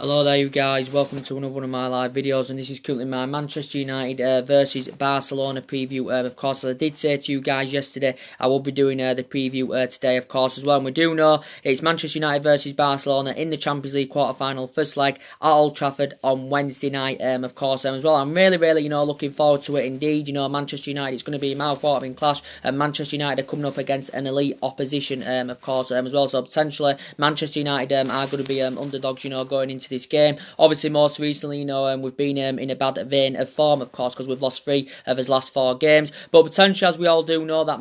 Hello there you guys, welcome to another one of my live videos, and this is currently my Manchester United versus Barcelona preview. Of course, as I did say to you guys yesterday, I will be doing the preview today of course as well, and we do know it's Manchester United versus Barcelona in the Champions League quarter-final, first leg at Old Trafford on Wednesday night of course as well. I'm really looking forward to it indeed. Manchester United, it's going to be a mouth-watering clash, and Manchester United are coming up against an elite opposition of course as well, so potentially Manchester United are going to be underdogs going into this game. Obviously, most recently, we've been in a bad vein of form, of course, because we've lost 3 of his last 4 games. But potentially, as we all do know, that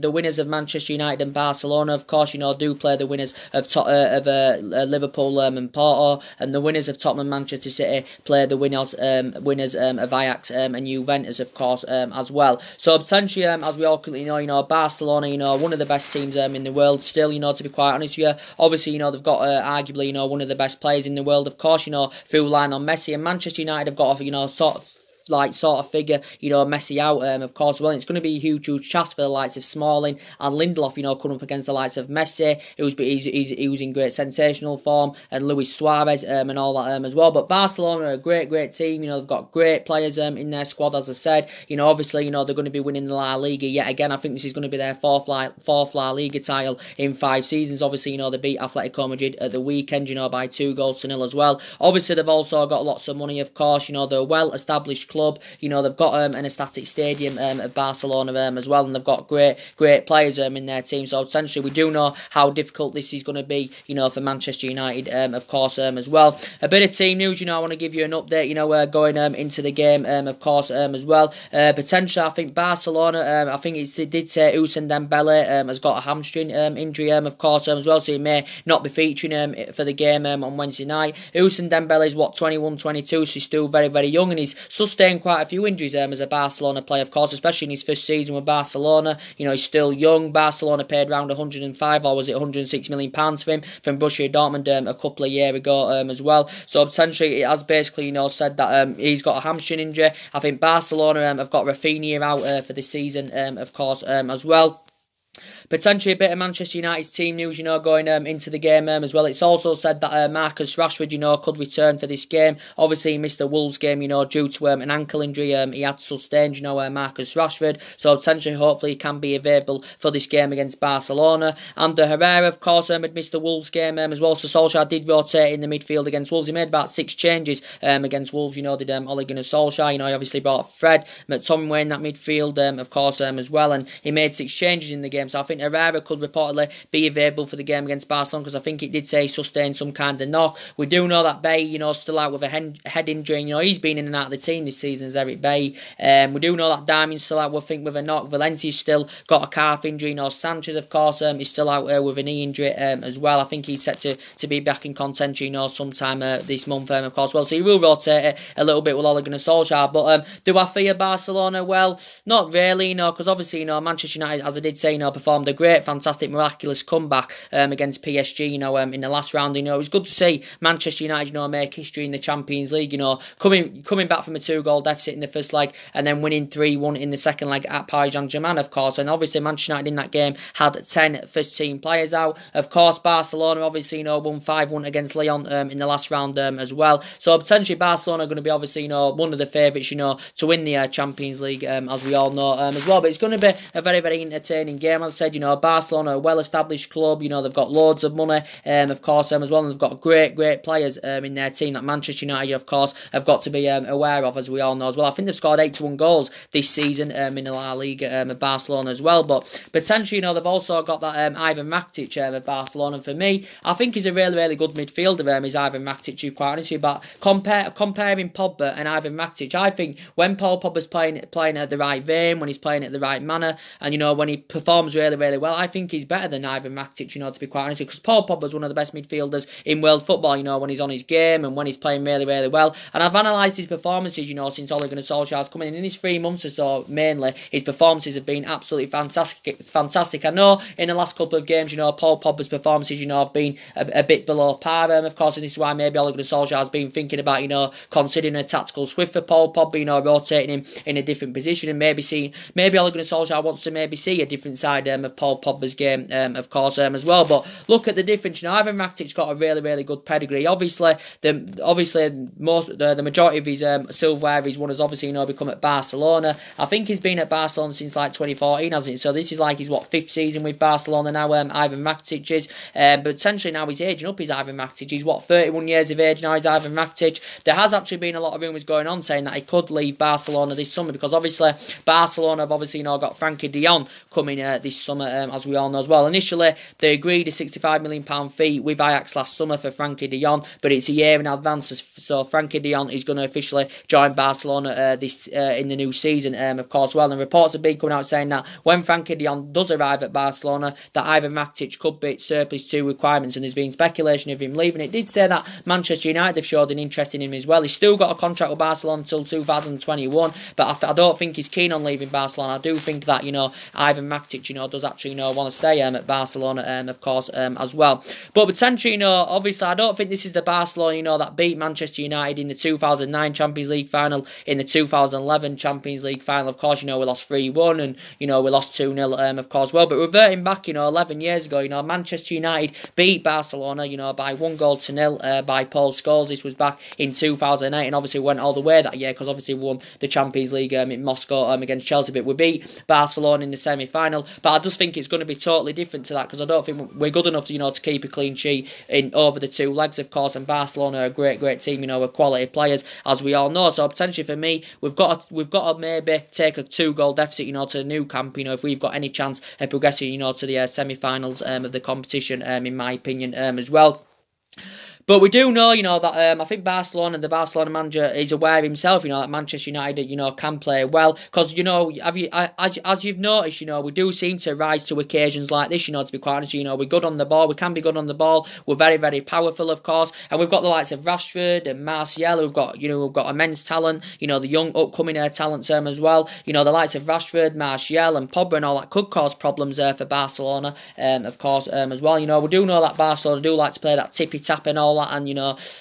the winners of Manchester United and Barcelona, of course, do play the winners of Liverpool and Porto, and the winners of Tottenham, Manchester City play the winners of Ajax and Juventus, of course, as well. So potentially, as we all currently know, Barcelona, one of the best teams in the world still, to be quite honest with you. Obviously, they've got arguably, one of the best players in the world, of course, through Lionel Messi, and Manchester United have got sort of figure, Messi out, of course. Well, it's going to be a huge task for the likes of Smalling and Lindelof, coming up against the likes of Messi, who's in great sensational form, and Luis Suarez, and all that, as well. But Barcelona are a great team, they've got great players, in their squad, as I said. Obviously, they're going to be winning the La Liga yet again. I think this is going to be their fourth La Liga title in 5 seasons. Obviously, they beat Atletico Madrid at the weekend, by 2-0 as well. Obviously, they've also got lots of money, of course. They're a well-established club. They've got an ecstatic stadium at Barcelona as well, and they've got great players in their team. So essentially, we do know how difficult this is going to be, for Manchester United, of course, as well. A bit of team news, I want to give you an update, going into the game, of course, as well. Potentially, I think Barcelona, I think it did say Ousmane Dembele has got a hamstring injury, of course, as well, so he may not be featuring for the game on Wednesday night. Ousmane Dembele is 21, 22, so he's still very young, and he's sustained quite a few injuries as a Barcelona player, of course, especially in his first season with Barcelona. He's still young. Barcelona paid around 105 or was it 106 million pounds for him from Borussia Dortmund a couple of years ago as well. So potentially it has basically said that he's got a hamstring injury. I think Barcelona have got Rafinha out for this season, of course, as well. Potentially a bit of Manchester United's team news, going into the game as well. It's also said that Marcus Rashford, could return for this game. Obviously, he missed the Wolves game, due to an ankle injury he had sustained, Marcus Rashford. So potentially, hopefully, he can be available for this game against Barcelona. And Herrera, of course, had missed the Wolves game as well. So Solskjaer did rotate in the midfield against Wolves. He made about 6 changes against Wolves, did Ole Gunnar Solskjaer. He obviously brought Fred McTominay in that midfield, of course, as well. And he made 6 changes in the game. So I think Herrera could reportedly be available for the game against Barcelona, because I think it did say he sustained some kind of knock. We do know that Bay, still out with a head injury. He's been in and out of the team this season as Eric Bay. We do know that Darmian's still out, with a knock. Valencia's still got a calf injury. Sanchez, of course, is still out with a knee injury as well. I think he's set to be back in contention, sometime this month, of course. Well, so he will rotate it a little bit with Ole Gunnar Solskjaer. But do I fear Barcelona? Well, not really, because obviously, Manchester United, as I did say, performed a great, fantastic, miraculous comeback against PSG, in the last round. It was good to see Manchester United, make history in the Champions League, coming back from a 2-goal deficit in the first leg and then winning 3-1 in the second leg at Paris Saint-Germain, of course. And obviously Manchester United in that game had 10 first-team players out. Of course, Barcelona obviously, won 5-1 against Lyon in the last round as well. So potentially Barcelona are going to be obviously, one of the favourites, to win the Champions League, as we all know, as well. But it's going to be a very entertaining game. As I said, Barcelona, a well-established club, they've got loads of money, of course, as well, and they've got great players in their team that Manchester United, of course, have got to be aware of, as we all know as well. I think they've scored 81 goals this season in the La Liga of Barcelona as well, but potentially, they've also got that Ivan Rakitic of Barcelona. For me, I think he's a really good midfielder, is Ivan Rakitic, to be quite honest with you, but comparing Pogba and Ivan Rakitic, I think when Paul Pogba's playing at the right vein, when he's playing at the right manner, and, when he performs really well, I think he's better than Ivan Rakitic, to be quite honest, because Paul Pogba's one of the best midfielders in world football, when he's on his game and when he's playing really well. And I've analysed his performances, since Ole Gunnar Solskjaer's come in his 3 months or so, mainly, his performances have been absolutely fantastic. I know in the last couple of games, Paul Pogba's performances, have been a bit below par, of course, and this is why maybe Ole Gunnar Solskjaer's been thinking about, considering a tactical swift for Paul Pogba, rotating him in a different position, and maybe Ole Gunnar Solskjaer wants to maybe see a different side of of Paul Pogba's game, of course, as well. But look at the difference. Ivan Rakitic's got a really, really good pedigree. Obviously, the majority of his silverware he's won has obviously become at Barcelona. I think he's been at Barcelona since like 2014, hasn't he? So this is like his fifth season with Barcelona now. Ivan Rakitic is, but essentially now he's aging up. He's Ivan Rakitic. He's 31 years of age now. He's Ivan Rakitic. There has actually been a lot of rumours going on saying that he could leave Barcelona this summer, because obviously Barcelona have obviously got Frankie de Jong coming this summer, as we all know as well. Initially they agreed a £65 million fee with Ajax last summer for Frankie de Jong, but it's a year in advance, so Frankie de Jong is going to officially join Barcelona this in the new season, of course. Well, and reports have been coming out saying that when Frankie de Jong does arrive at Barcelona, that Ivan Rakitic could be surplus to requirements, and there's been speculation of him leaving. It did say that Manchester United have showed an interest in him as well. He's still got a contract with Barcelona until 2021, but I don't think he's keen on leaving Barcelona. I do think that Ivan Rakitic does actually want to stay at Barcelona, of course, as well. But potentially, obviously I don't think this is the Barcelona that beat Manchester United in the 2009 Champions League final, in the 2011 Champions League final. Of course, we lost 3-1 and we lost 2-0, of course. Well, but reverting back 11 years ago, Manchester United beat Barcelona by 1-0 by Paul Scholes. This was back in 2008, and obviously went all the way that year, because obviously we won the Champions League in Moscow against Chelsea. But we beat Barcelona in the semi-final. But I just think it's going to be totally different to that, because I don't think we're good enough to keep a clean sheet in over the two legs, of course. And Barcelona are a great team, with quality players, as we all know. So potentially for me, we've got to maybe take a 2-goal deficit, to the new camp, if we've got any chance of progressing, to the semi-finals of the competition, in my opinion, as well. But we do know, that I think Barcelona, the Barcelona manager, is aware of himself, that Manchester United, can play well. Because, as you've noticed, we do seem to rise to occasions like this, to be quite honest. We're good on the ball. We can be good on the ball. We're very, very powerful, of course. And we've got the likes of Rashford and Martial, who've got, we've got immense talent. The young upcoming talent as well. The likes of Rashford, Martial and Pogba and all that could cause problems for Barcelona, of course, as well. We do know that Barcelona do like to play that tippy-tap and all that, and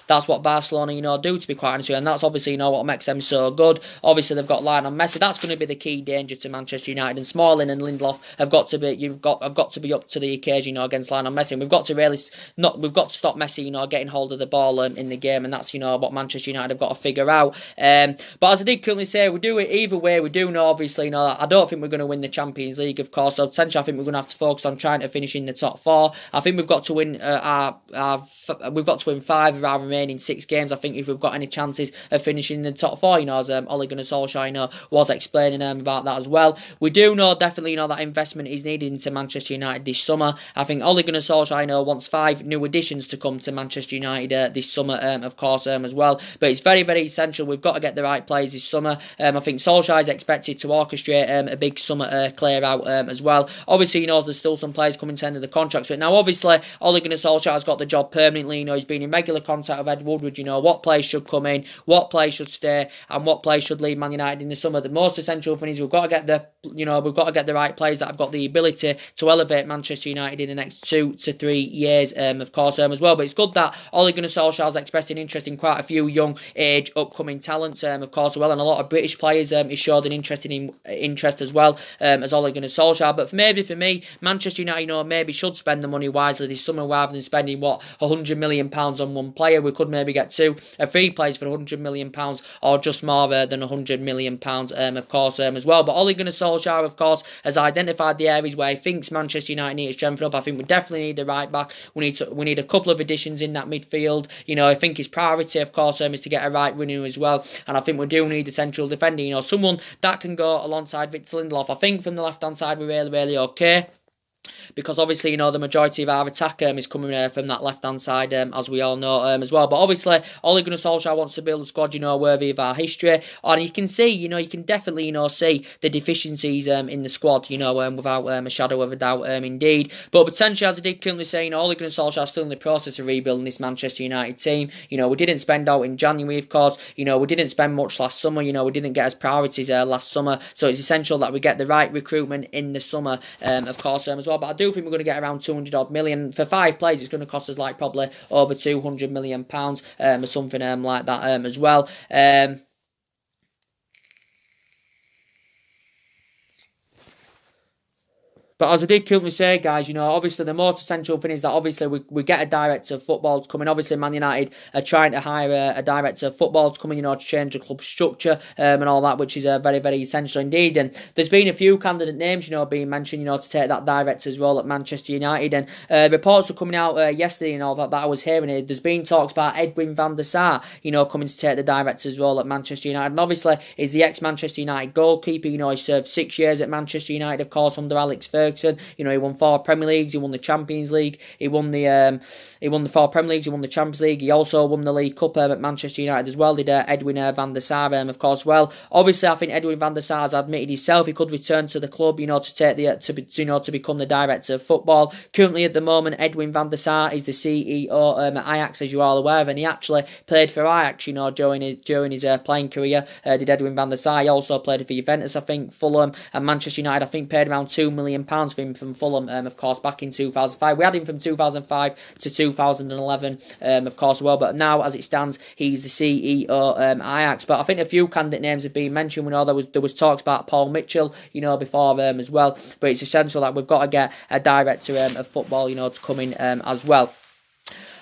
that's what Barcelona do, to be quite honest with you, and that's obviously what makes them so good. Obviously they've got Lionel Messi. That's going to be the key danger to Manchester United, and Smalling and Lindelof have got to be up to the occasion against Lionel Messi, and we've got to stop Messi getting hold of the ball in the game, and that's what Manchester United have got to figure out. But as I did currently say, we do it either way. We do know, obviously, I don't think we're going to win the Champions League, of course. So essentially I think we're going to have to focus on trying to finish in the top 4. I think we've got to win we've got to win 5 of our remaining 6 games. I think if we've got any chances of finishing in the top 4, as Ole Gunnar Solskjaer was explaining about that as well. We do know definitely that investment is needed into Manchester United this summer. I think Ole Gunnar Solskjaer wants 5 new additions to come to Manchester United this summer, of course, as well. But it's very, very essential. We've got to get the right players this summer. I think Solskjaer is expected to orchestrate a big summer clear out as well. Obviously, there's still some players coming to the end of the contracts, but now obviously Ole Gunnar Solskjaer has got the job permanently. He's been in regular contact with Ed Woodward. What players should come in, what players should stay, and what players should leave Man United in the summer. The most essential thing is we've got to get the right players that have got the ability to elevate Manchester United in the next 2 to 3 years, of course, as well. But it's good that Ole Gunnar Solskjaer has expressed an interest in quite a few young age upcoming talents, of course, as well, and a lot of British players he showed an interest as well, as Ole Gunnar Solskjaer. But maybe for me, Manchester United, maybe should spend the money wisely this summer rather than spending £100 million on one player. We could maybe get 2 or 3 players for £100 million, or just more than £100 million, of course, as well. But Ole Gunnar Solskjaer, of course, has identified the areas where he thinks Manchester United need to strengthen up. I think we definitely need the right back. We need a couple of additions in that midfield. I think his priority, of course, is to get a right winger as well. And I think we do need a central defender. Someone that can go alongside Victor Lindelof. I think from the left-hand side we're really, really okay. Because obviously, the majority of our attack is coming from that left-hand side, as we all know, as well. But obviously, Ole Gunnar Solskjaer wants to build a squad, worthy of our history. And you can see, you can definitely, see the deficiencies in the squad, without a shadow of a doubt, indeed. But potentially, as I did currently say, Ole Gunnar Solskjaer is still in the process of rebuilding this Manchester United team. We didn't spend out in January, of course. We didn't spend much last summer. We didn't get as priorities last summer. So it's essential that we get the right recruitment in the summer, of course, as well. But I do think we're going to get around 200 odd million for 5 players. It's going to cost us probably over 200 million pounds, or something like that, as well. But as I did currently say, guys, obviously the most essential thing is that obviously we get a director of football to come in. Obviously, Man United are trying to hire a director of football to come in, to change the club structure and all that, which is very, very essential indeed. And there's been a few candidate names, being mentioned, to take that director's role at Manchester United. And reports were coming out yesterday and all that I was hearing. There's been talks about Edwin van der Sar, coming to take the director's role at Manchester United. And obviously, he's the ex-Manchester United goalkeeper. He served 6 years at Manchester United, of course, under Alex Ferguson. He won 4 Premier Leagues. He won the Champions League. He won the 4 Premier Leagues. He won the Champions League. He also won the League Cup at Manchester United as well. Did Edwin van der Sar, of course. Well, obviously, I think Edwin van der Sar has admitted himself he could return to the club, to take to become the director of football. Currently, at the moment, Edwin van der Sar is the CEO at Ajax, as you are aware of, and he actually played for Ajax, during his playing career. Did Edwin van der Sar? He also played for Juventus, I think, Fulham, and Manchester United. I think paid around £2 million for him from Fulham, of course, back in 2005. We had him from 2005 to 2011, of course, well. But now, as it stands, he's the CEO Ajax. But I think a few candidate names have been mentioned. We know there was talks about Paul Mitchell, before as well. But it's essential that we've got to get a director of football, to come in as well.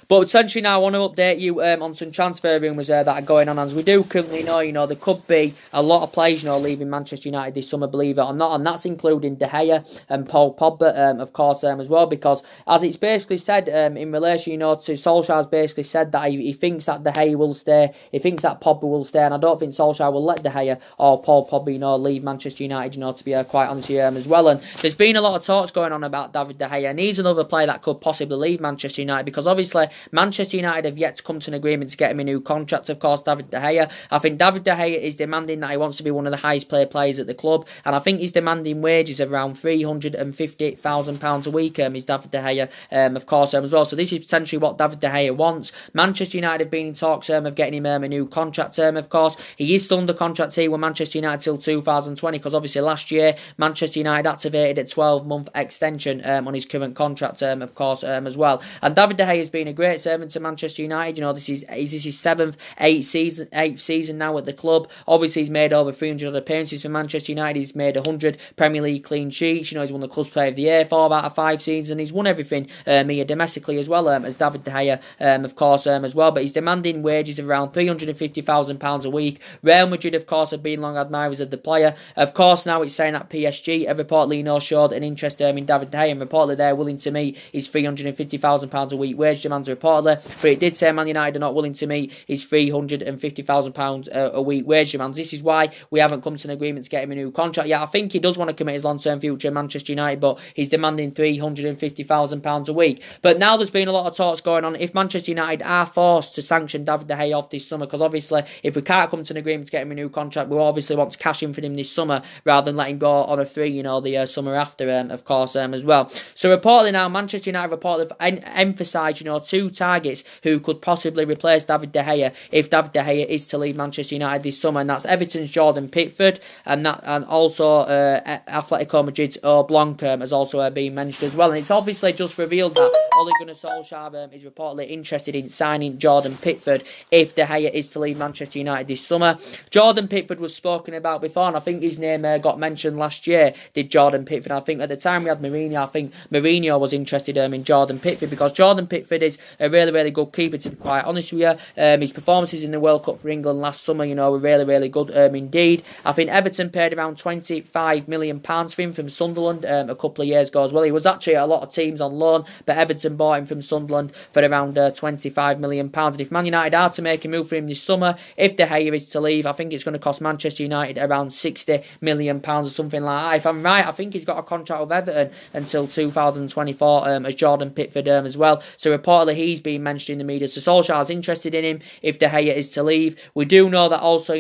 But essentially now I want to update you on some transfer rumours that are going on. As we do currently know, there could be a lot of players, leaving Manchester United this summer, believe it or not. And that's including De Gea and Paul Pogba, of course, as well. Because as it's basically said in relation, to Solskjaer's basically said that he thinks that De Gea will stay. He thinks that Pogba will stay. And I don't think Solskjaer will let De Gea or Paul Pogba, leave Manchester United, to be quite honest with you, as well. And there's been a lot of talks going on about David De Gea. And he's another player that could possibly leave Manchester United. Because obviously Manchester United have yet to come to an agreement to get him a new contract, of course, David De Gea. I think David De Gea is demanding that he wants to be one of the highest paid players at the club, and I think he's demanding wages of around £350,000 a week, is David De Gea, of course, as well. So this is potentially what David De Gea wants. Manchester United have been in talks of getting him a new contract, of course. He is still under contract here with Manchester United till 2020, because obviously last year Manchester United activated a 12-month extension on his current contract, of course, as well. And David De Gea has been a great servant to Manchester United. This is his 7th, 8th season now at the club. Obviously, he's made over 300 appearances for Manchester United. He's made 100 Premier League clean sheets. He's won the Club's Player of the Year 4 out of 5 seasons. He's won everything here domestically as well, as David De Gea, of course, as well. But he's demanding wages of around £350,000 a week. Real Madrid, of course, have been long admirers of the player. Of course, now it's saying that PSG have reportedly showed an interest in David De Gea, and reportedly they're willing to meet his £350,000 a week wage demands, reportedly. But it did say Man United are not willing to meet his £350,000 a week wage demands. This is why we haven't come to an agreement to get him a new contract. Yeah, I think he does want to commit his long-term future in Manchester United, but he's demanding £350,000 a week. But now there's been a lot of talks going on. If Manchester United are forced to sanction David De Gea off this summer, because obviously if we can't come to an agreement to get him a new contract, we obviously want to cash in for him this summer rather than let him go on a free, the summer after, of course, as well. So reportedly now, Manchester United reportedly emphasised, 2 targets who could possibly replace David De Gea if David De Gea is to leave Manchester United this summer, and that's Everton's Jordan Pickford and also Atletico Madrid's Blanc has also been mentioned as well. And it's obviously just revealed that Ole Gunnar Solskjaer is reportedly interested in signing Jordan Pickford if De Gea is to leave Manchester United this summer. Jordan Pickford was spoken about before, and I think his name got mentioned last year, did Jordan Pickford. I think at the time we had Mourinho, I think Mourinho was interested in Jordan Pickford, because Jordan Pickford is a really, really good keeper, to be quite honest with you. His performances in the World Cup for England last summer, were really, really good indeed. I think Everton paid around £25 million for him from Sunderland a couple of years ago as well. He was actually a lot of teams on loan, but Everton bought him from Sunderland for around £25 million. And if Man United are to make a move for him this summer, if De Gea is to leave, I think it's going to cost Manchester United around £60 million or something like that. If I'm right, I think he's got a contract with Everton until 2024 as Jordan Pickford as well. So reportedly he's been mentioned in the media. So Solskjaer's interested in him if De Gea is to leave. We do know that also,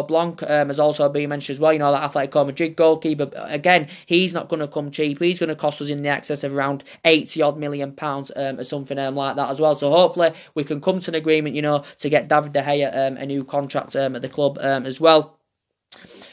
Blanc has also been mentioned as well. That Atletico Madrid goalkeeper. Again, he's not going to come cheap. He's going to cost us in the excess of around £80 million or something like that as well. So hopefully we can come to an agreement, to get David De Gea a new contract at the club as well.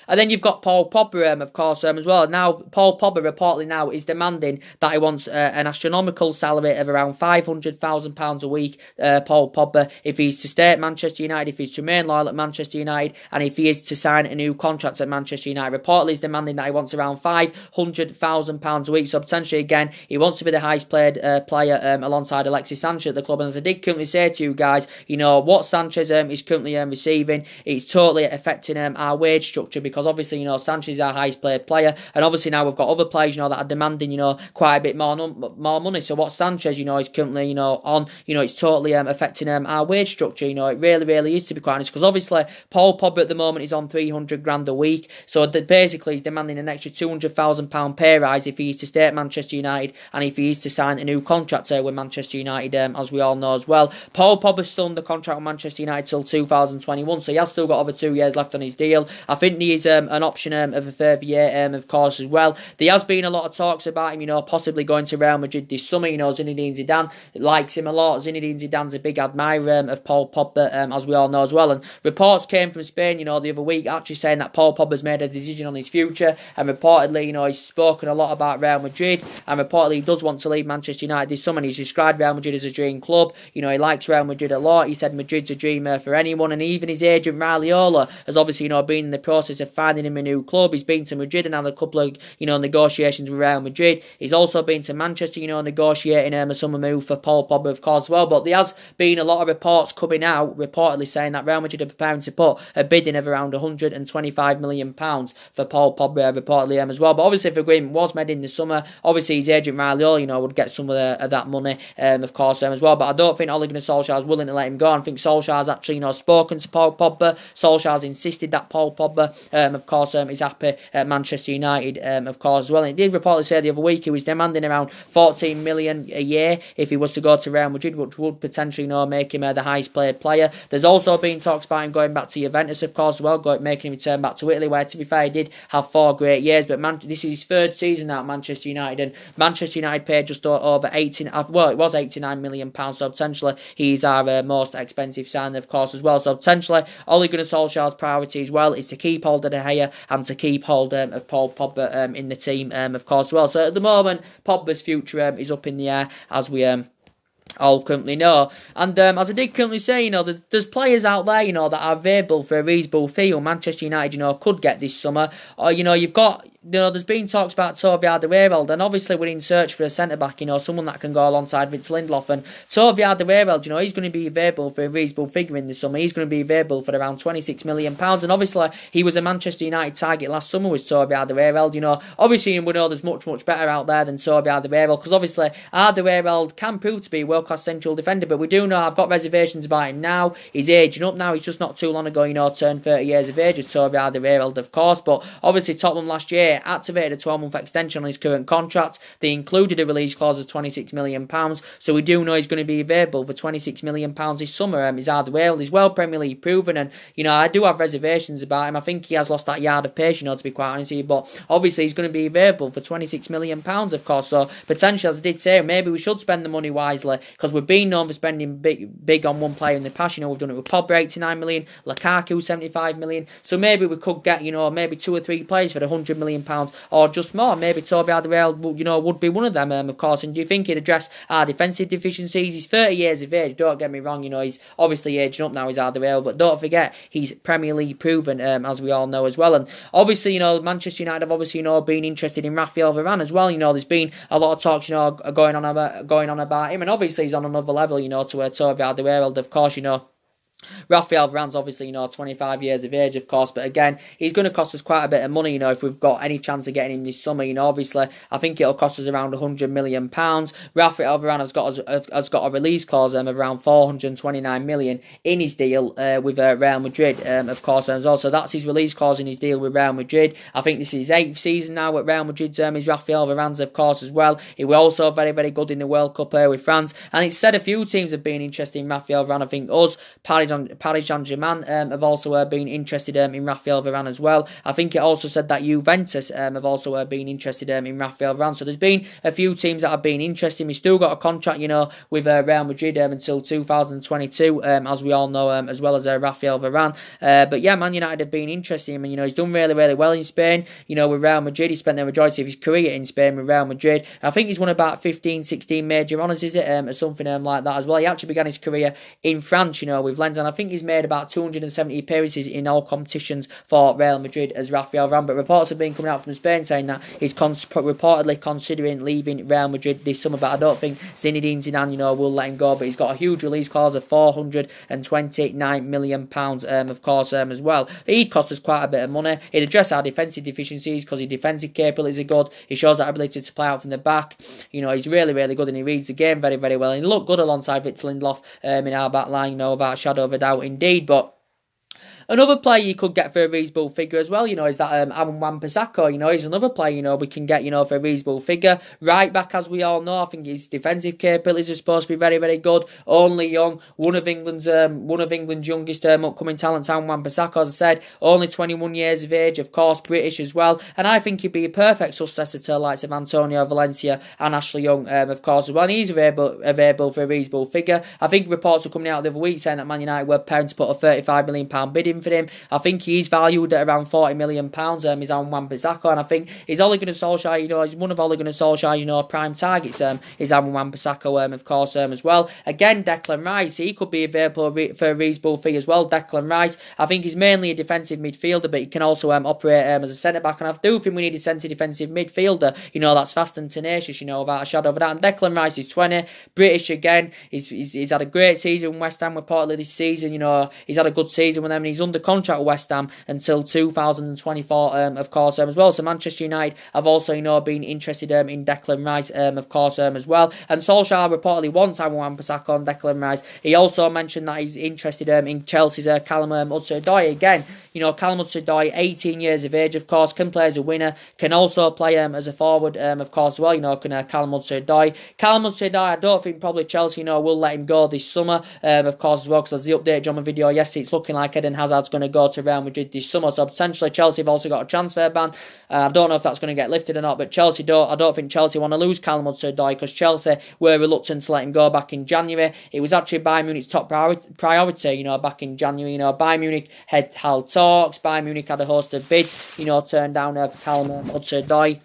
And then you've got Paul Pogba, of course, as well. Now, Paul Pogba reportedly now is demanding that he wants an astronomical salary of around £500,000 a week, Paul Pogba, if he's to stay at Manchester United, if he's to remain loyal at Manchester United, and if he is to sign a new contract at Manchester United. Reportedly, he's demanding that he wants around £500,000 a week. So potentially, again, he wants to be the highest paid player alongside Alexis Sanchez at the club. And as I did currently say to you guys, you know, what Sanchez is currently receiving, it's totally affecting our wage structure, because obviously, you know, Sanchez is our highest paid player, and obviously now we've got other players, you know, that are demanding, you know, quite a bit more money. So what Sanchez, you know, is currently, you know, on, you know, it's totally affecting our wage structure. You know, it really is, to be quite honest, because obviously Paul Pogba at the moment is on 300 grand a week, so basically he's demanding an extra £200,000 pay rise if he is to stay at Manchester United, and if he is to sign a new contract with Manchester United, as we all know as well. Paul Pogba's still under contract with Manchester United till 2021, so he has still got over 2 years left on his deal. I think there is an option of a further year, of course, as well. There has been a lot of talks about him, you know, possibly going to Real Madrid this summer. You know, Zinedine Zidane likes him a lot. Zinedine Zidane's a big admirer of Paul Pogba, as we all know as well. And reports came from Spain, you know, the other week, actually saying that Paul Pogba's made a decision on his future, and reportedly, you know, he's spoken a lot about Real Madrid, and reportedly he does want to leave Manchester United this summer. And he's described Real Madrid as a dream club. You know, he likes Real Madrid a lot. He said Madrid's a dreamer for anyone, and even his agent Raiola has obviously, you know, been in the process of finding him a new club. He's been to Madrid and had a couple of, you know, negotiations with Real Madrid. He's also been to Manchester, you know, negotiating a summer move for Paul Pogba, of course, as well. But there has been a lot of reports coming out, reportedly saying that Real Madrid are preparing to put a bidding of around £125 million for Paul Pogba, reportedly, as well. But obviously, if agreement was made in the summer, obviously his agent Raiola, you know, would get some of that money, of course, as well. But I don't think Ole Gunnar Solskjaer is willing to let him go. I think Solskjaer's actually, you know, spoken to Paul Pogba. Solskjaer's insisted that Paul Pogba, of course, is happy at Manchester United, of course, as well. And it did reportedly say the other week he was demanding around 14 million a year if he was to go to Real Madrid, which would potentially, you know, make him the highest paid player. There's also been talks about him going back to Juventus, of course, as well, making him return back to Italy, where, to be fair, he did have 4 great years. But this is his 3rd season now at Manchester United, and Manchester United paid just over 18. Well, it was £89 million, so potentially he's our most expensive signing, of course, as well. So potentially Ole Gunnar Solskjaer's priority as well is to keep hold of De Gea and to keep hold of Paul Pogba in the team, of course, as well. So at the moment, Pogba's future is up in the air, as we all currently know. And as I did currently say, you know, there's players out there, you know, that are available for a reasonable fee, who Manchester United, you know, could get this summer. Or, you know, you've got, you know, there's been talks about Toby Alderweireld, and obviously we're in search for a centre-back, you know, someone that can go alongside Vince Lindelof. And Toby Alderweireld, you know, he's going to be available for a reasonable figure in the summer. He's going to be available for around £26 million. And obviously, he was a Manchester United target last summer with Toby Alderweireld, you know. Obviously, we know there's much better out there than Toby Alderweireld, because obviously, Alderweireld can prove to be a world-class central defender, but we do know, I've got reservations about him now. He's aging up now. He's just not too long ago, you know, turned 30 years of age, as Toby Alderweireld, of course. But obviously, Tottenham last year activated a 12-month extension on his current contract. They included a release clause of £26 million, so we do know he's going to be available for £26 million this summer. He's Alderweireld. He's well Premier League proven, and, you know, I do have reservations about him. I think he has lost that yard of pace, you know, to be quite honest with you, but obviously he's going to be available for £26 million, of course. So potentially, as I did say, maybe we should spend the money wisely, because we've been known for spending big on one player in the past. You know, we've done it with Pogba, 89 million, Lukaku, 75 million. So maybe we could get, you know, maybe 2 or 3 players for £100 million, or just more. Maybe Toby Alderweireld, you know, would be one of them, of course. And do you think he'd address our defensive deficiencies? He's 30 years of age, don't get me wrong, you know, he's obviously aging up now, he's Alderweireld, but don't forget, he's Premier League proven, as we all know as well. And obviously, you know, Manchester United have obviously, you know, been interested in Raphael Varane as well. You know, there's been a lot of talks, you know, going on about him, and obviously he's on another level, you know, to Toby Alderweireld, of course, you know. Raphael Varane's obviously, you know, 25 years of age, of course, but again, he's going to cost us quite a bit of money, you know, if we've got any chance of getting him this summer. You know, obviously, I think it'll cost us around £100 million. Raphael Varane has got a release clause of around £429 million in his deal with Real Madrid, of course, and also that's his release clause in his deal with Real Madrid. I think this is his 8th season now at Real Madrid, is Raphael Varane's, of course, as well. He was also very good in the World Cup with France, and it's said a few teams have been interested in Raphael Varane. I think us, Paris Paris Saint-Germain have also been interested in Raphael Varane as well. I think it also said that Juventus have also been interested in Raphael Varane. So there's been a few teams that have been interested. We still got a contract, with Real Madrid until 2022, as we all know, as well as Raphael Varane. But yeah, Man United have been interested in him. He's done really, really well in Spain. With Real Madrid, he spent the majority of his career in Spain with Real Madrid. I think he's won about 15, 16 major honours, is it? Or something like that as well. He actually began his career in France, with Lens, and I think he's made about 270 appearances in all competitions for Real Madrid as Raphael Varane. But reports have been coming out from Spain saying that he's reportedly considering leaving Real Madrid this summer, but I don't think Zinedine Zidane, will let him go. But he's got a huge release clause of £429 million, of course, as well. But he'd cost us quite a bit of money. He'd address our defensive deficiencies because his defensive capabilities are good. He shows that ability to play out from the back. He's really, really good, and he reads the game very, very well. And he looked good alongside Victor Lindelof in our back line, without a shadow of a doubt, indeed. But another player you could get for a reasonable figure as well, is that Aaron Wan-Bissaka. He's another player, we can get, for a reasonable figure. Right back, as we all know, I think his defensive capabilities are supposed to be very, very good. Only young, one of England's youngest upcoming talents, Aaron Wan-Bissaka, as I said, only 21 years of age, of course, British as well. And I think he'd be a perfect successor to the likes of Antonio Valencia and Ashley Young, of course, as well. And he's available for a reasonable figure. I think reports are coming out the other week saying that Man United were preparing to put a £35 million bid in for him. I think he's valued at around £40 million, is Aaron Wan-Bissaka, and I think he's Ole Gunnar Solskjaer, he's one of Ole Gunnar Solskjaer's, prime targets, is Aaron Wan-Bissaka, of course, as well. Again, Declan Rice, he could be available for a reasonable fee as well. Declan Rice, I think he's mainly a defensive midfielder, but he can also operate as a centre-back, and I do think we need a centre defensive midfielder, that's fast and tenacious, without a shadow of a doubt. And Declan Rice is 20, British again, he's had a great season with West Ham reportedly this season, he's had a good season with them, and he's under contract with West Ham until 2024, of course, as well. So Manchester United have also, been interested in Declan Rice, of course, as well. And Solskjaer reportedly wants Aaron Wan-Bissaka on Declan Rice. He also mentioned that he's interested in Chelsea's Callum Hudson-Odoi again. Callum Hudson-Odoi, 18 years of age, of course, can play as a winner, can also play as a forward, of course, as well. Can Callum Hudson-Odoi. Callum Hudson-Odoi, I don't think probably Chelsea, will let him go this summer, of course, as well, because as the update on my video yesterday, it's looking like Eden Hazard's going to go to Real Madrid this summer, so potentially Chelsea have also got a transfer ban. I don't know if that's going to get lifted or not, but I don't think Chelsea want to lose Callum Hudson-Odoi, because Chelsea were reluctant to let him go back in January. It was actually Bayern Munich's top priority, back in January. Bayern Munich had held talks, Bayern Munich had a host of bids, turned down for Callum Hudson-Odoi.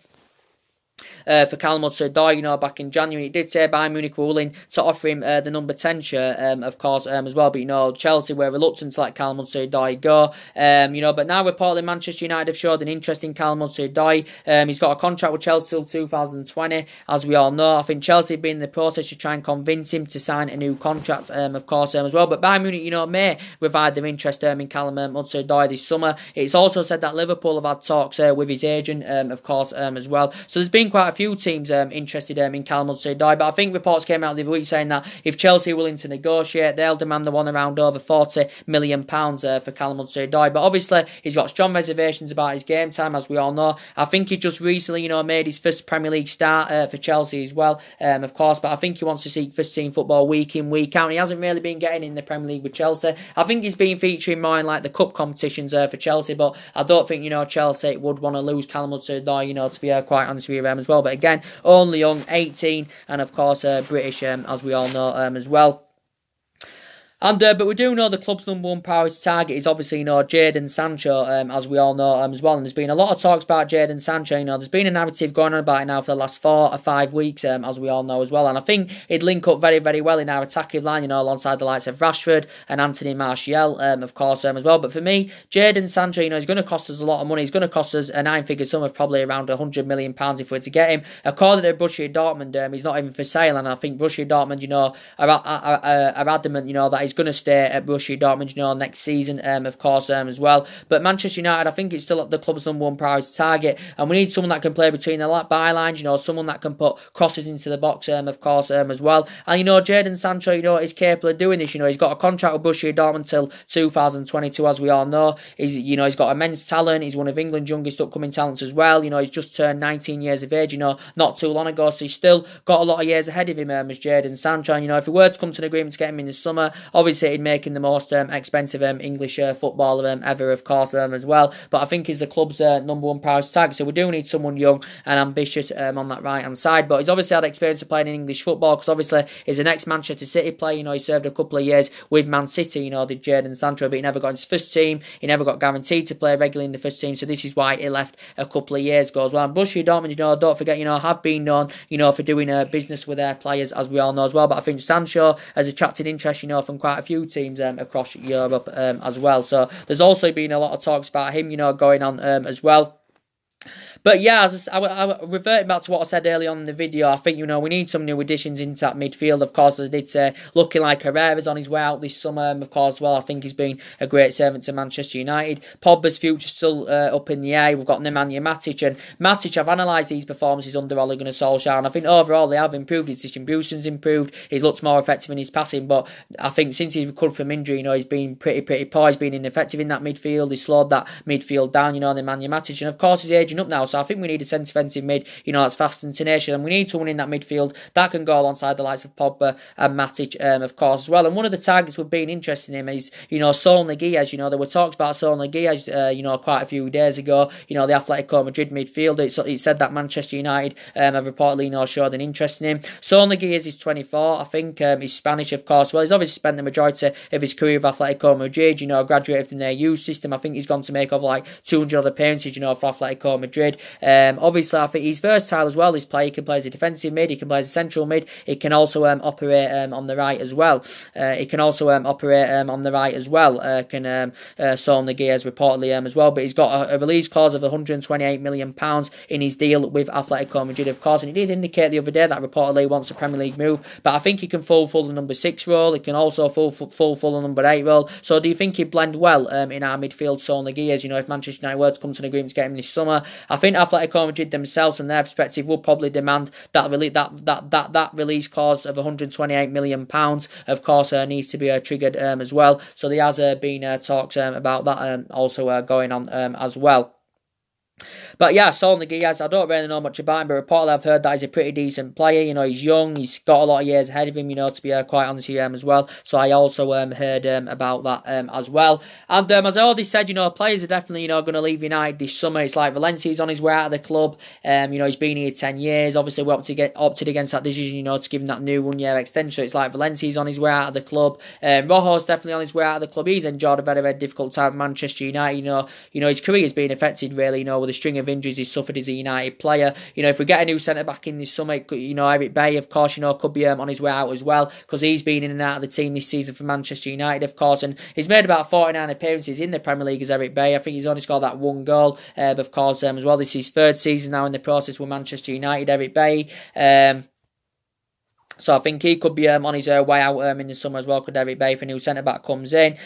Back in January. It did say Bayern Munich were willing to offer him the number 10 shirt, of course, as well. But, Chelsea were reluctant to let Callum Hudson-Odoi go. But now reportedly Manchester United have showed an interest in Callum Hudson-Odoi. He's got a contract with Chelsea till 2020, as we all know. I think Chelsea have been in the process to try and convince him to sign a new contract, of course, as well. But Bayern Munich, may revive their interest in Callum Hudson-Odoi this summer. It's also said that Liverpool have had talks with his agent, of course, as well. So there's been quite a few teams interested in Callum Hudson-Odoi, but I think reports came out the other week saying that if Chelsea are willing to negotiate, they'll demand the one around over £40 million for Callum Hudson-Odoi. But obviously, he's got strong reservations about his game time, as we all know. I think he just recently, made his first Premier League start for Chelsea as well, of course. But I think he wants to seek first team football week in, week out. And he hasn't really been getting in the Premier League with Chelsea. I think he's been featuring more in like the cup competitions for Chelsea, but I don't think Chelsea would want to lose Callum Hudson-Odoi, to be quite honest with you, as well. But again, only young, 18, and of course British, as we all know, as well. And but we do know the club's number one priority target is obviously Jadon Sancho, as we all know, as well. And there's been a lot of talks about Jadon Sancho. There's been a narrative going on about it now for the last 4 or 5 weeks, as we all know as well. And I think it'd link up very, very well in our attacking line, alongside the likes of Rashford and Anthony Martial, of course, as well. But for me, Jadon Sancho, he's going to cost us a lot of money. He's going to cost us a 9-figure sum of probably around £100 million if we're to get him. According to Borussia Dortmund, he's not even for sale. And I think Borussia Dortmund, are adamant, that he's going to stay at Borussia Dortmund, next season, of course, as well. But Manchester United, I think it's still the club's number one priority target, and we need someone that can play between the bylines, someone that can put crosses into the box, of course, as well. And Jadon Sancho, is capable of doing this. He's got a contract with Borussia Dortmund till 2022, as we all know. He's got immense talent. He's one of England's youngest upcoming talents as well. He's just turned 19 years of age, not too long ago, so he's still got a lot of years ahead of him, as Jadon Sancho. And, if we were to come to an agreement to get him in the summer, Obviously, he'd making the most expensive English footballer ever, of course, as well. But I think he's the club's #1 prize tag. So we do need someone young and ambitious on that right hand side. But he's obviously had experience of playing in English football, because obviously he's an ex-Manchester City player. You know, he served a couple of years with Man City. You know, did Jadon Sancho, but he never got in his first team. He never got guaranteed to play regularly in the first team. So this is why he left a couple of years ago as well. And Borussia Dortmund, you know, don't forget, you know, have been known, you know, for doing business with their players, as we all know as well. But I think Sancho has attracted interest, you know, from quite a few teams across Europe as well. So there's also been a lot of talks about him, you know, going on as well. But yeah, as I reverting back to what I said earlier on in the video, I think, you know, we need some new additions into that midfield. Of course, as I did say, looking like Herrera's on his way out this summer, of course, as well. I think he's been a great servant to Manchester United. Pogba's future's still up in the air. We've got Nemanja Matic, and Matic, I've analysed these performances under Ole Gunnar Solskjaer, and I think overall they have improved. His distribution's improved. He's looked more effective in his passing, but I think since he's recovered from injury, you know, he's been pretty poor. He's been ineffective in that midfield. He's slowed that midfield down, you know, Nemanja Matic, and of course he's aging up now. So I think we need a centre defensive mid, you know, that's fast and tenacious, and we need someone in that midfield that can go alongside the likes of Pogba and Matic, of course, as well. And one of the targets we've been interested in him is, you know, Saul Niguez. You know, there were talks about Saul Niguez, you know, quite a few days ago. You know, the Atletico Madrid midfielder. It said that Manchester United have reportedly, you know, showed an interest in him. Saul Niguez is 24, I think. He's Spanish, of course. Well, he's obviously spent the majority of his career with Atletico Madrid. You know, graduated from their youth system. I think he's gone to make over like 200 odd appearances, you know, for Atletico Madrid. Obviously, I think he's versatile as well. This player, he can play as a defensive mid, he can play as a central mid, he can also operate on the right as well. Can Saul Niguez reportedly as well. But he's got a release clause of £128 million in his deal with Atletico Madrid, of course. And he did indicate the other day that reportedly he wants a Premier League move. But I think he can fulfill the number 6 role. He can also fulfill the number 8 role. So do you think he'd blend well in our midfield, Saul Niguez? You know, if Manchester United were to come to an agreement to get him this summer, I think Atletico Madrid themselves, from their perspective, will probably demand that release clause of £128 million. Of course, needs to be triggered as well. So there has been talks about that also going on as well. But yeah, Saul Niguez, I don't really know much about him, but reportedly I've heard that he's a pretty decent player. You know, he's young, he's got a lot of years ahead of him, you know, to be quite honest with you as well. So I also heard about that as well. And as I already said, you know, players are definitely, you know, going to leave United this summer. It's like Valencia's on his way out of the club. You know, he's been here 10 years. Obviously, we opted against that decision, you know, to give him that new 1 year extension. So it's like Valencia's on his way out of the club. Rojo's definitely on his way out of the club. He's enjoyed a very, very difficult time at Manchester United. You know, his career has been affected really, you know, with a string of injuries he's suffered as a United player. You know, if we get a new centre back in this summer, you know, Eric Bailly, of course, you know, could be on his way out as well, because he's been in and out of the team this season for Manchester United, of course, and he's made about 49 appearances in the Premier League as Eric Bailly. I think he's only scored that 1 goal, of course, as well. This is his 3rd season now in the process with Manchester United, Eric Bailly. So I think he could be on his way out in the summer as well, could Eric Bailly, if a new centre-back comes in.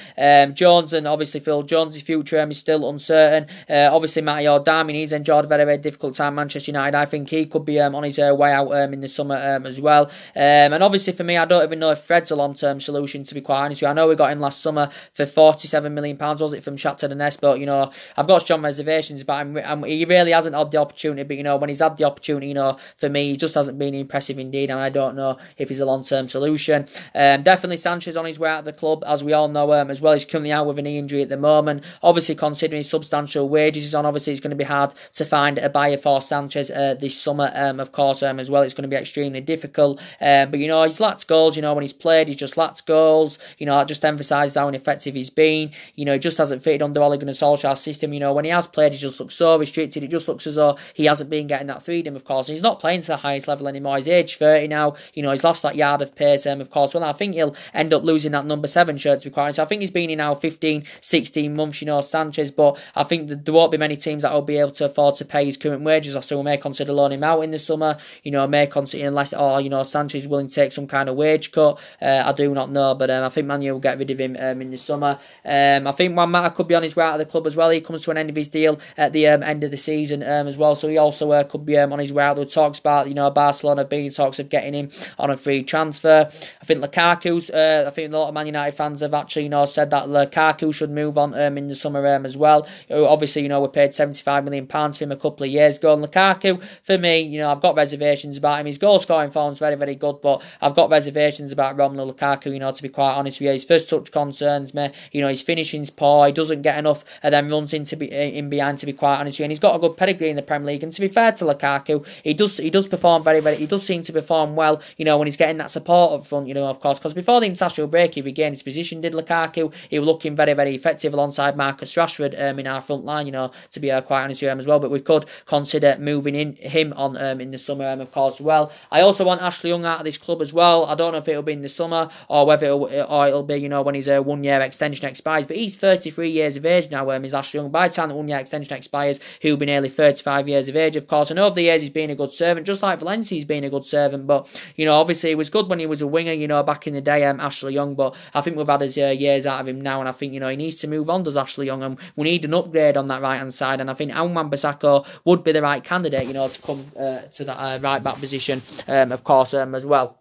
Jones, and obviously Phil Jones' future is still uncertain. Obviously Matteo Darmian, he's enjoyed a very, very difficult time at Manchester United. I think he could be on his way out in the summer as well. And obviously for me, I don't even know if Fred's a long-term solution, to be quite honest with you. I know we got him last summer for £47 million, was it, from Shakhtar Donetsk, but, you know, I've got strong reservations about him. He really hasn't had the opportunity, but, you know, when he's had the opportunity, you know, for me, he just hasn't been impressive indeed, and I don't know if he's a long-term solution. Definitely Sanchez on his way out of the club, as we all know as well. He's currently out with a knee injury at the moment. Obviously, considering his substantial wages he's on, obviously it's going to be hard to find a buyer for Sanchez this summer, of course, as well. It's going to be extremely difficult. But, you know, he's lacked goals. You know, when he's played, he's just lacked goals. You know, that just emphasises how ineffective he's been. You know, he just hasn't fitted under Ole Gunnar Solskjaer's system. You know, when he has played, he just looks so restricted. It just looks as though he hasn't been getting that freedom, of course. And he's not playing to the highest level anymore. He's age 30 now. You know, he's lost that yard of pace, of course. Well, I think he'll end up losing that number 7 shirt, to be quite honest. I think he's been in now 15, 16 months, you know, Sanchez, but I think that there won't be many teams that will be able to afford to pay his current wages, so we may consider loaning him out in the summer, you know, may consider, unless, or, you know, Sanchez is willing to take some kind of wage cut. I do not know, but I think Man U will get rid of him in the summer. I think Juan Mata could be on his way out of the club as well. He comes to an end of his deal at the end of the season as well, so he also could be on his way out. There were talks about, you know, Barcelona being talks of getting him on a free transfer. I think Lukaku's, I think a lot of Man United fans have actually, said that Lukaku should move on in the summer as well. Obviously, we paid £75 million for him a couple of years ago. And Lukaku, for me, I've got reservations about him. His goal scoring form's very, very good, but I've got reservations about Romelu Lukaku, to be quite honest with you. His first touch concerns me. His finishing's poor. He doesn't get enough and then runs in behind, to be quite honest with you. And he's got a good pedigree in the Premier League. And to be fair to Lukaku, he does perform very, very, he does seem to perform well, when he's getting that support up front, of course, because before the international break, he regained his position, did Lukaku. He was looking very, very effective alongside Marcus Rashford in our front line, to be quite honest with him as well. But we could consider moving him on in the summer, of course, as well. I also want Ashley Young out of this club as well. I don't know if it'll be in the summer or whether it'll be, when his 1 year extension expires. But he's 33 years of age now, is Ashley Young. By the time the 1 year extension expires, he'll be nearly 35 years of age, of course. And over the years, he's been a good servant, just like Valencia's been a good servant. But, obviously, it was good when he was a winger, back in the day, Ashley Young. But I think we've had his years out of him now, and I think, he needs to move on, does Ashley Young. And we need an upgrade on that right-hand side. And I think Alman Bissaka would be the right candidate, to come to that right-back position, of course, as well.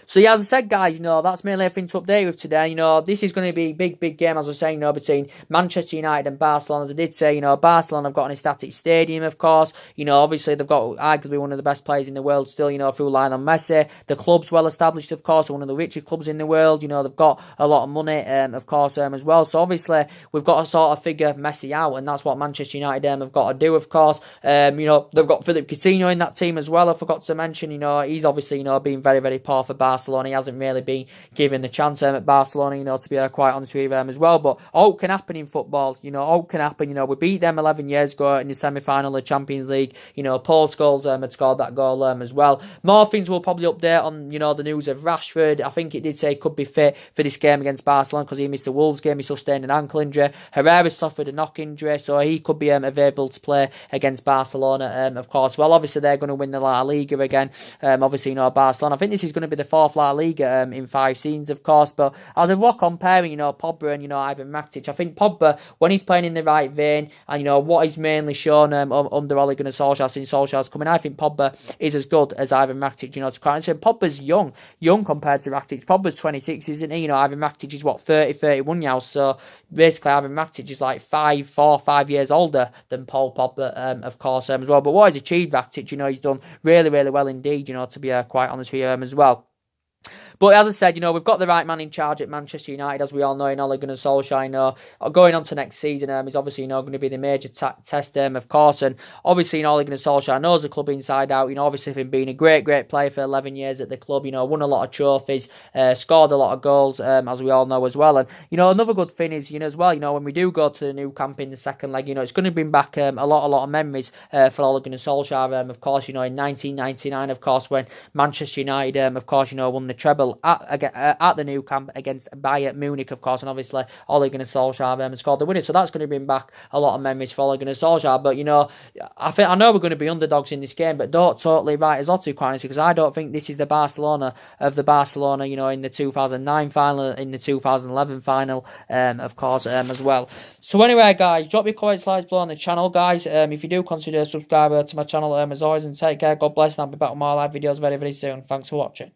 So yeah, as I said, guys, that's mainly everything to update with today. This is going to be a big game, as I was saying, between Manchester United and Barcelona. As I did say, Barcelona have got an ecstatic stadium, of course. Obviously they've got arguably one of the best players in the world still, through Lionel Messi. The club's well established, of course, one of the richest clubs in the world. They've got a lot of money, of course, as well. So obviously we've got to sort of figure Messi out, and that's what Manchester United have got to do, of course. They've got Philippe Coutinho in that team as well. I forgot to mention, he's obviously, been very, very poor for Barcelona. He hasn't really been given the chance at Barcelona, to be quite honest with you as well. But all can happen in football, all can happen. We beat them 11 years ago in the semi-final of the Champions League. Paul Scholes had scored that goal as well. More things we'll probably update on, the news of Rashford. I think it did say he could be fit for this game against Barcelona because he missed the Wolves game. He sustained an ankle injury. Herrera suffered a knock injury, so he could be available to play against Barcelona, of course. Well, obviously they're going to win the La Liga again. Obviously, Barcelona. I think this is going to be the fourth La Liga in 5 seasons, of course. But as we're comparing, Pogba and Ivan Rakitic, I think Pogba, when he's playing in the right vein, and what he's mainly shown under Ole Gunnar Solskjaer since Solskjaer's coming, I think Pogba is as good as Ivan Rakitic. To quite honest, Pogba's young compared to Rakitic. Pogba's 26, isn't he? Ivan Rakitic is 30, 31 now. So basically, Ivan Rakitic is like 5 years older than Paul Pogba, of course, as well. But what he's achieved, Rakitic, he's done really, really well indeed. To be quite honest with you as well. But as I said, we've got the right man in charge at Manchester United, as we all know, in Ole Gunnar Solskjaer. Going on to next season is obviously going to be the major test, of course. And obviously, Ole Gunnar Solskjaer knows the club inside out. Obviously, him being a great player for 11 years at the club. Won a lot of trophies, scored a lot of goals, as we all know as well. And another good thing is, as well, when we do go to the new camp in the second leg, it's going to bring back a lot of memories for Ole Gunnar Solskjaer. Of course, in 1999, of course, when Manchester United, of course, won the treble at the new camp against Bayern Munich, of course, and obviously Ole Gunnar Solskjaer scored the winner, so that's going to bring back a lot of memories for Ole Gunnar Solskjaer. But I know we're going to be underdogs in this game, but don't totally write us off too quite honestly, because I don't think this is the Barcelona of the Barcelona, in the 2009 final, in the 2011 final, of course, as well. So anyway, guys, drop your comments, likes below on the channel, guys. If you do, consider subscribing to my channel as always, and take care. God bless, and I'll be back with more live videos very, very soon. Thanks for watching.